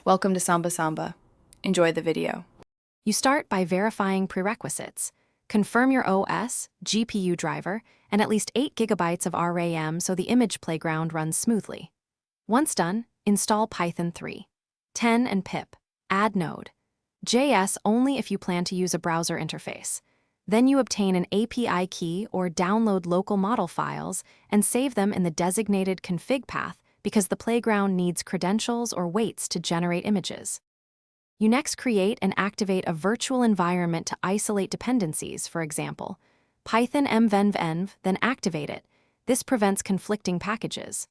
Welcome to Samba Samba. Enjoy the video. You start by verifying prerequisites. Confirm your OS, GPU driver, and at least 8 GB of RAM so the image playground runs smoothly. Once done, install Python 3. 10 and pip. Add node. JS only if you plan to use a browser interface. Then you obtain an API key or download local model files and save them in the designated config path because the playground needs credentials or weights to generate images. You next create and activate a virtual environment to isolate dependencies, for example, Python mvenv, then activate it. This prevents conflicting packages.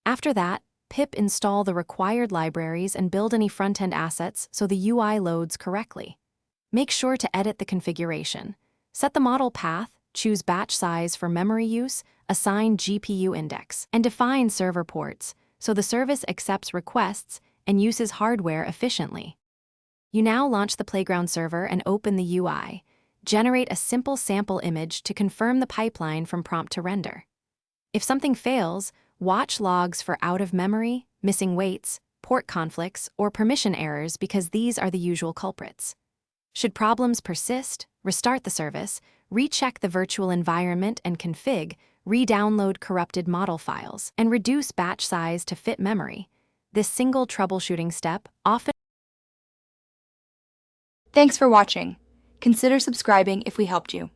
After that, pip install the required libraries and build any front-end assets so the UI loads correctly. Make sure to edit the configuration. Set the model path, choose batch size for memory use, assign GPU index, and define server ports so the service accepts requests and uses hardware efficiently. You now launch the Playground server and open the UI. Generate a simple sample image to confirm the pipeline from prompt to render. If something fails, watch logs for out of memory, missing weights, port conflicts, or permission errors because these are the usual culprits. Should problems persist, restart the service, recheck the virtual environment and config, re-download corrupted model files, and reduce batch size to fit memory. This single troubleshooting step often. Thanks for watching. Consider subscribing if we helped you.